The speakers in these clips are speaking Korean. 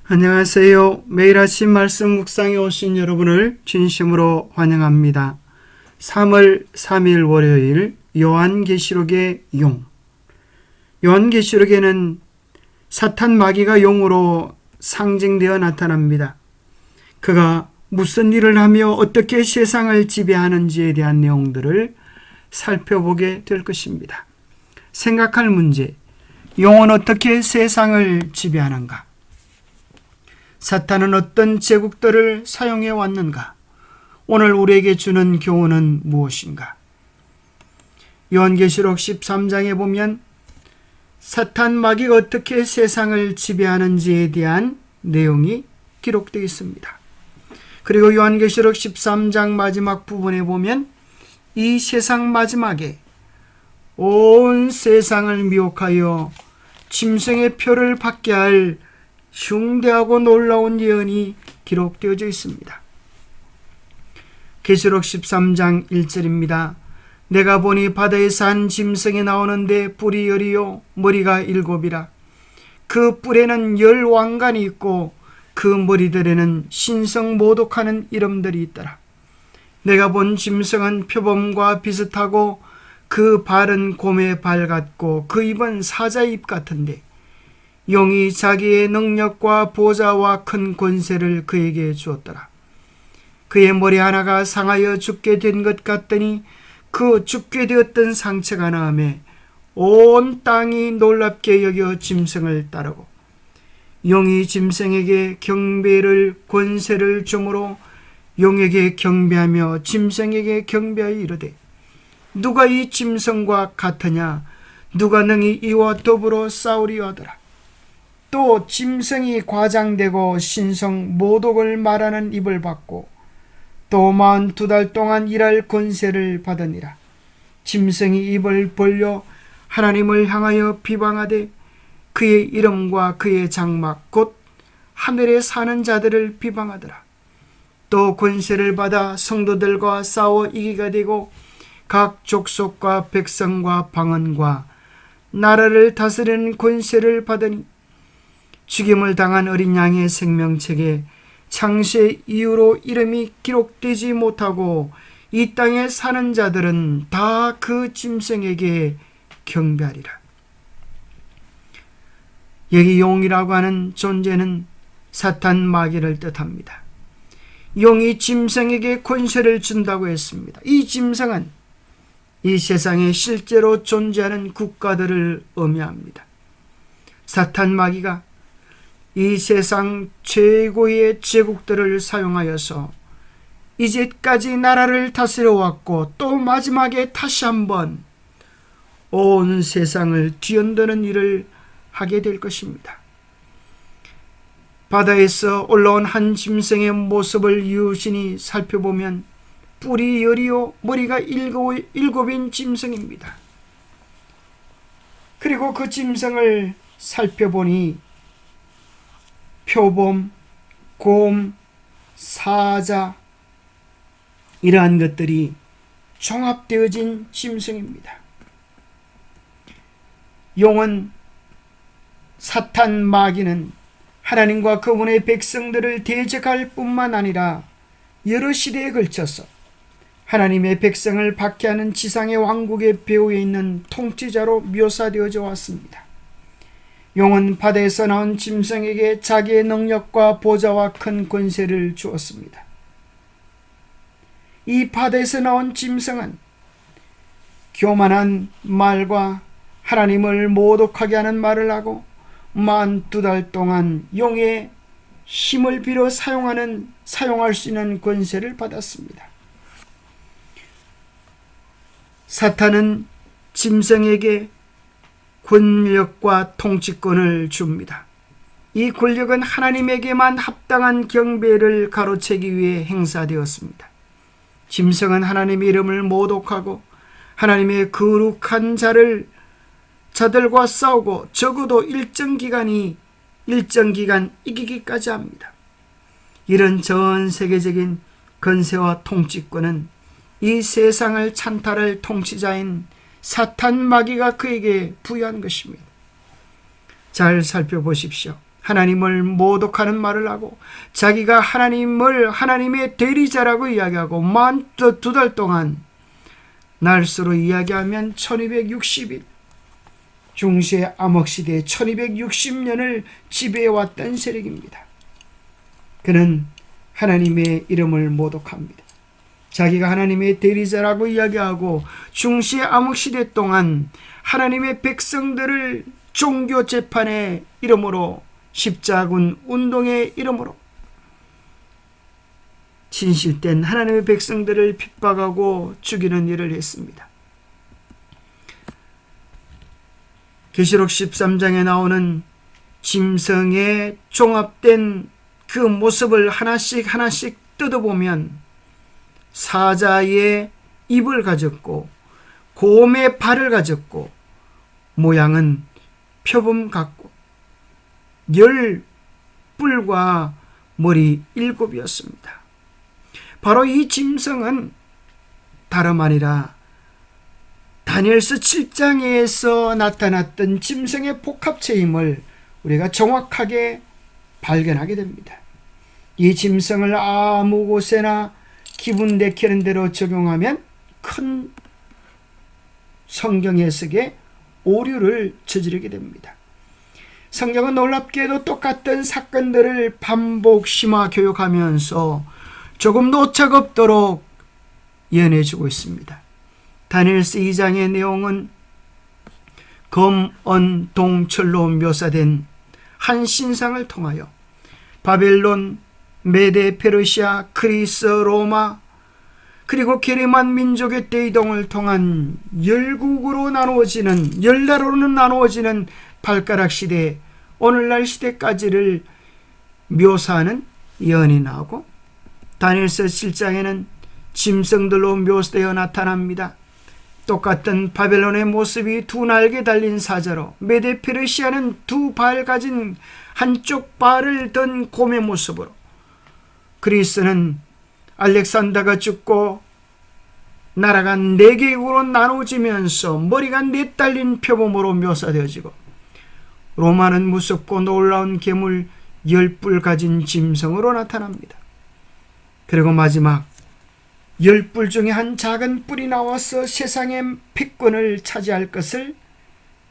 안녕하세요. 매일 아침 말씀 묵상에 오신 여러분을 진심으로 환영합니다. 3월 3일 월요일 요한계시록의 용. 요한계시록에는 사탄 마귀가 용으로 상징되어 나타납니다. 그가 무슨 일을 하며 어떻게 세상을 지배하는지에 대한 내용들을 살펴보게 될 것입니다. 생각할 문제, 용은 어떻게 세상을 지배하는가? 사탄은 어떤 제국들을 사용해 왔는가? 오늘 우리에게 주는 교훈은 무엇인가? 요한계시록 13장에 보면 사탄 마귀가 어떻게 세상을 지배하는지에 대한 내용이 기록되어 있습니다. 그리고 요한계시록 13장 마지막 부분에 보면 이 세상 마지막에 온 세상을 미혹하여 짐승의 표를 받게 할 흉대하고 놀라운 예언이 기록되어져 있습니다. 계시록 13장 1절입니다. 내가 보니 바다에서 한 짐승이 나오는데 뿔이 10이요 머리가 7이라. 그 뿔에는 10 왕관이 있고 그 머리들에는 신성 모독하는 이름들이 있더라. 내가 본 짐승은 표범과 비슷하고 그 발은 곰의 발 같고 그 입은 사자의 입 같은데 용이 자기의 능력과 보좌와 큰 권세를 그에게 주었더라. 그의 머리 하나가 상하여 죽게 된 것 같더니 그 죽게 되었던 상처가 나음에 온 땅이 놀랍게 여겨 짐승을 따르고 용이 짐승에게 경배를 권세를 주므로 용에게 경배하며 짐승에게 경배하여 이르되 누가 이 짐승과 같으냐? 누가 능히 이와 더불어 싸우리요 하더라. 또 짐승이 과장되고 신성 모독을 말하는 입을 받고 또 42달 동안 일할 권세를 받으니라. 짐승이 입을 벌려 하나님을 향하여 비방하되 그의 이름과 그의 장막 곧 하늘에 사는 자들을 비방하더라. 또 권세를 받아 성도들과 싸워 이기가 되고 각 족속과 백성과 방언과 나라를 다스리는 권세를 받으니 죽임을 당한 어린 양의 생명책에 창세 이후로 이름이 기록되지 못하고 이 땅에 사는 자들은 다 그 짐승에게 경배하리라. 여기 용이라고 하는 존재는 사탄 마귀를 뜻합니다. 용이 짐승에게 권세를 준다고 했습니다. 이 짐승은 이 세상에 실제로 존재하는 국가들을 의미합니다. 사탄 마귀가 이 세상 최고의 제국들을 사용하여서 이제까지 나라를 다스려 왔고 또 마지막에 다시 한번 온 세상을 뒤흔드는 일을 하게 될 것입니다. 바다에서 올라온 한 짐승의 모습을 유심히 살펴보면 뿔이 10이요 머리가 7인 짐승입니다. 그리고 그 짐승을 살펴보니 표범, 곰, 사자 이러한 것들이 종합되어진 짐승입니다. 용은 사탄 마귀는 하나님과 그분의 백성들을 대적할 뿐만 아니라 여러 시대에 걸쳐서 하나님의 백성을 박해하는 지상의 왕국의 배후에 있는 통치자로 묘사되어져 왔습니다. 용은 바다에서 나온 짐승에게 자기의 능력과 보좌와 큰 권세를 주었습니다. 이 바다에서 나온 짐승은 교만한 말과 하나님을 모독하게 하는 말을 하고 42달 동안 용의 힘을 빌어 사용할 수 있는 권세를 받았습니다. 사탄은 짐승에게 권력과 통치권을 줍니다. 이 권력은 하나님에게만 합당한 경배를 가로채기 위해 행사되었습니다. 짐승은 하나님의 이름을 모독하고 하나님의 거룩한 자들과 싸우고 적어도 일정 기간 이기기까지 합니다. 이런 전 세계적인 권세와 통치권은 이 세상을 찬탈할 통치자인 사탄 마귀가 그에게 부여한 것입니다. 잘 살펴보십시오. 하나님을 모독하는 말을 하고 자기가 하나님의 대리자라고 이야기하고 만 2달 동안 날수로 이야기하면 1260일, 중세 암흑시대 1260년을 지배해왔던 세력입니다. 그는 하나님의 이름을 모독합니다. 자기가 하나님의 대리자라고 이야기하고 중세 암흑시대 동안 하나님의 백성들을 종교 재판의 이름으로, 십자군 운동의 이름으로 진실된 하나님의 백성들을 핍박하고 죽이는 일을 했습니다. 계시록 13장에 나오는 짐승에 종합된 그 모습을 하나씩 뜯어보면 사자의 입을 가졌고 곰의 발을 가졌고 모양은 표범 같고 10뿔과 머리 7이었습니다. 바로 이 짐승은 다름 아니라 다니엘서 7장에서 나타났던 짐승의 복합체임을 우리가 정확하게 발견하게 됩니다. 이 짐승을 아무 곳에나 기분 내키는 대로 적용하면 큰 성경 해석에 오류를 저지르게 됩니다. 성경은 놀랍게도 똑같은 사건들을 반복 심화 교육하면서 조금도 오차가 없도록 예언해주고 있습니다. 다니엘서 2장의 내용은 검, 은, 동, 철로 묘사된 한 신상을 통하여 바벨론, 메데, 페르시아, 그리스, 로마 그리고 게르만 민족의 대이동을 통한 열국으로 나누어지는, 10나라로는 나누어지는 발가락 시대, 오늘날 시대까지를 묘사하는 예언이 나오고 다니엘서 7장에는 짐승들로 묘사되어 나타납니다. 똑같은 바벨론의 모습이 2날개 달린 사자로, 메데 페르시아는 2발 가진 한쪽 발을 든 곰의 모습으로, 그리스는 알렉산더가 죽고 나라가 4개국으로 나눠지면서 머리가 4 달린 표범으로 묘사되어지고, 로마는 무섭고 놀라운 괴물 10뿔 가진 짐승으로 나타납니다. 그리고 마지막 10뿔 중에 한 작은 뿔이 나와서 세상의 패권을 차지할 것을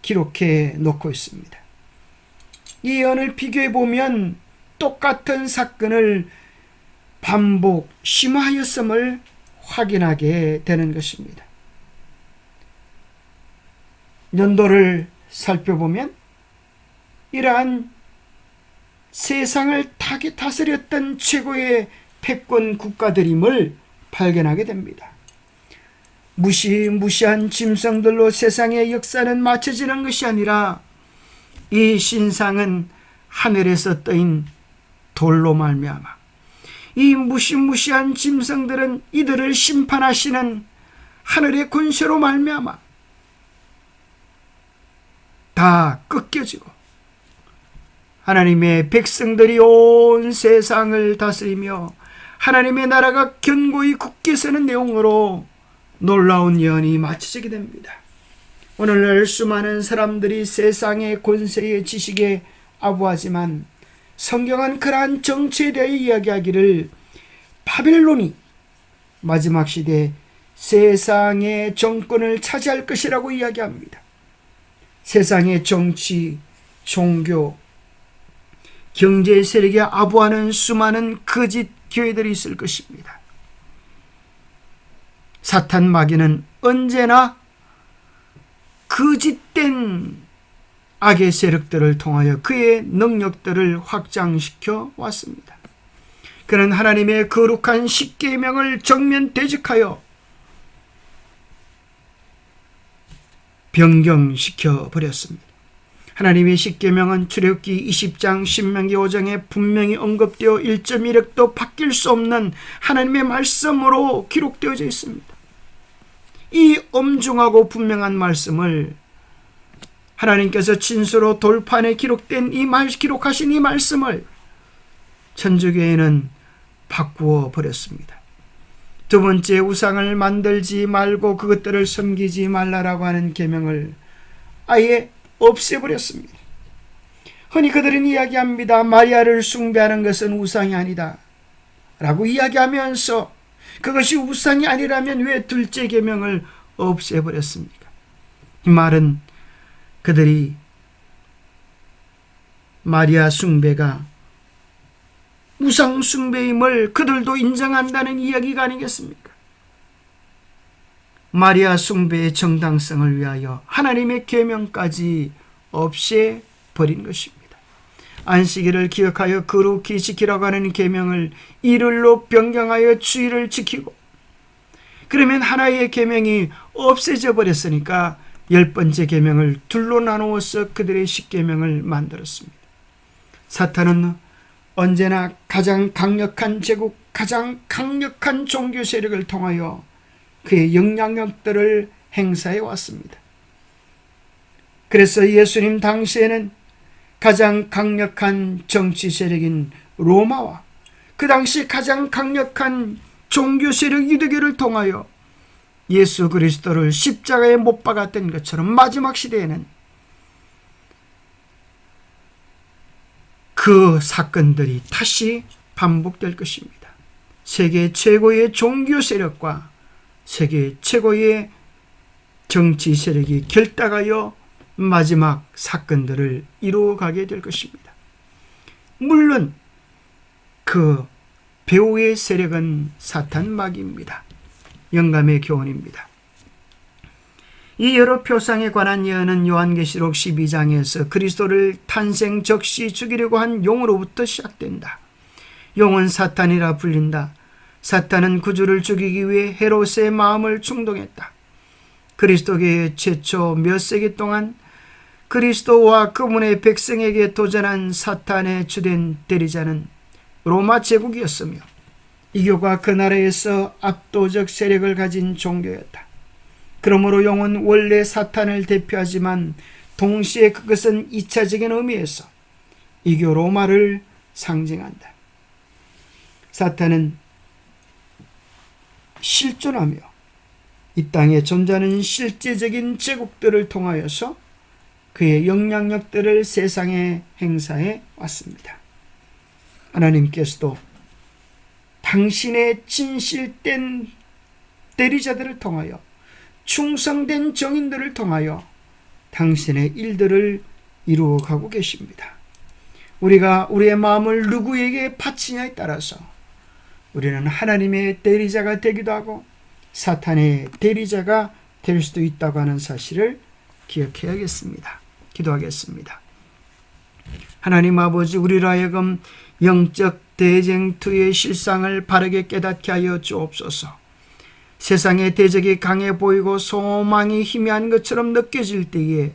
기록해 놓고 있습니다. 이 예언을 비교해 보면 똑같은 사건을 반복 심화하였음을 확인하게 되는 것입니다. 연도를 살펴보면 이러한 세상을 다스렸던 최고의 패권 국가들임을 발견하게 됩니다. 무시무시한 짐승들로 세상의 역사는 맞춰지는 것이 아니라 이 신상은 하늘에서 떠인 돌로 말미암아 이 무시무시한 짐승들은 이들을 심판하시는 하늘의 권세로 말미암아 다 꺾여지고 하나님의 백성들이 온 세상을 다스리며 하나님의 나라가 견고히 굳게 서는 내용으로 놀라운 예언이 맞춰지게 됩니다. 오늘날 수많은 사람들이 세상의 권세의 지식에 아부하지만 성경은 그러한 정치에 대해 이야기하기를 바벨론이 마지막 시대에 세상의 정권을 차지할 것이라고 이야기합니다. 세상의 정치, 종교, 경제 세력에 아부하는 수많은 거짓 교회들이 있을 것입니다. 사탄 마귀는 언제나 거짓된 악의 세력들을 통하여 그의 능력들을 확장시켜 왔습니다. 그는 하나님의 거룩한 십계명을 정면 대적하여 변경시켜 버렸습니다. 하나님의 십계명은 출애굽기 20장, 신명기 5장에 분명히 언급되어 1.1획도 바뀔 수 없는 하나님의 말씀으로 기록되어져 있습니다. 이 엄중하고 분명한 말씀을 하나님께서 진수로 돌판에 기록하신 이 말씀을 천주교회는 바꾸어 버렸습니다. 두 번째, 우상을 만들지 말고 그것들을 섬기지 말라라고 하는 계명을 아예 없애버렸습니다. 흔히 그들은 이야기합니다. 마리아를 숭배하는 것은 우상이 아니다 라고 이야기하면서 그것이 우상이 아니라면 왜 둘째 계명을 없애버렸습니까? 이 말은 그들이 마리아 숭배가 우상 숭배임을 그들도 인정한다는 이야기가 아니겠습니까? 마리아 숭배의 정당성을 위하여 하나님의 계명까지 없애버린 것입니다. 안식일을 기억하여 거룩히 지키라고 하는 계명을 일요일로 변경하여 주일을 지키고, 그러면 하나의 계명이 없어져 버렸으니까 10번째 계명을 둘로 나누어서 그들의 10계명을 만들었습니다. 사탄은 언제나 가장 강력한 제국, 가장 강력한 종교 세력을 통하여 그의 영향력들을 행사해 왔습니다. 그래서 예수님 당시에는 가장 강력한 정치 세력인 로마와 그 당시 가장 강력한 종교 세력 유대교를 통하여 예수 그리스도를 십자가에 못 박았던 것처럼 마지막 시대에는 그 사건들이 다시 반복될 것입니다. 세계 최고의 종교 세력과 세계 최고의 정치 세력이 결탁하여 마지막 사건들을 이루어가게 될 것입니다. 물론 그 배후의 세력은 사탄 마귀입니다. 영감의 교훈입니다. 이 여러 표상에 관한 예언은 요한계시록 12장에서 그리스도를 탄생 적시 죽이려고 한 용으로부터 시작된다. 용은 사탄이라 불린다. 사탄은 구주를 죽이기 위해 헤롯의 마음을 충동했다. 그리스도교의 최초 몇 세기 동안 그리스도와 그분의 백성에게 도전한 사탄의 주된 대리자는 로마 제국이었으며 이 교가 그 나라에서 압도적 세력을 가진 종교였다. 그러므로 용은 원래 사탄을 대표하지만 동시에 그것은 2차적인 의미에서 이교 로마를 상징한다. 사탄은 실존하며 이 땅에 존재하는 실제적인 제국들을 통하여서 그의 영향력들을 세상에 행사해 왔습니다. 하나님께서도 당신의 진실된 대리자들을 통하여 충성된 정인들을 통하여 당신의 일들을 이루어가고 계십니다. 우리가 우리의 마음을 누구에게 바치냐에 따라서 우리는 하나님의 대리자가 되기도 하고 사탄의 대리자가 될 수도 있다고 하는 사실을 기억해야겠습니다. 기도하겠습니다. 하나님 아버지, 우리로 하여금 영적 대쟁투의 실상을 바르게 깨닫게 하여 주옵소서. 세상의 대적이 강해 보이고 소망이 희미한 것처럼 느껴질 때에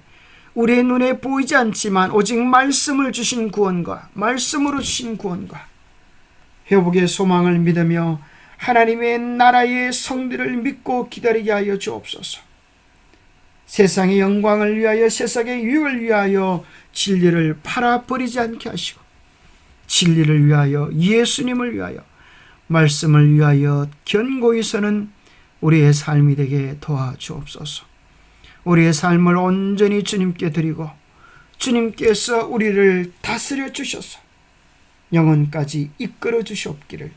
우리의 눈에 보이지 않지만 오직 말씀을 주신 구원과 말씀으로 주신 구원과 회복의 소망을 믿으며 하나님의 나라의 성들을 믿고 기다리게 하여 주옵소서. 세상의 영광을 위하여 세상의 유익을 위하여 진리를 팔아버리지 않게 하시고 진리를 위하여 예수님을 위하여 말씀을 위하여 견고히 서는 우리의 삶이 되게 도와주옵소서. 우리의 삶을 온전히 주님께 드리고 주님께서 우리를 다스려 주셔서 영혼까지 이끌어 주시옵기를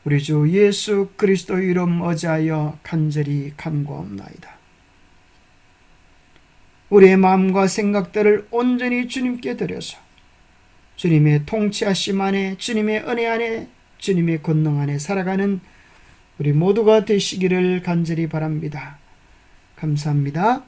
우리 주 예수 그리스도 이름 어지하여 간절히 간구하옵나이다. 우리의 마음과 생각들을 온전히 주님께 드려서 주님의 통치하심 안에, 주님의 은혜 안에, 주님의 권능 안에 살아가는 우리 모두가 되시기를 간절히 바랍니다. 감사합니다.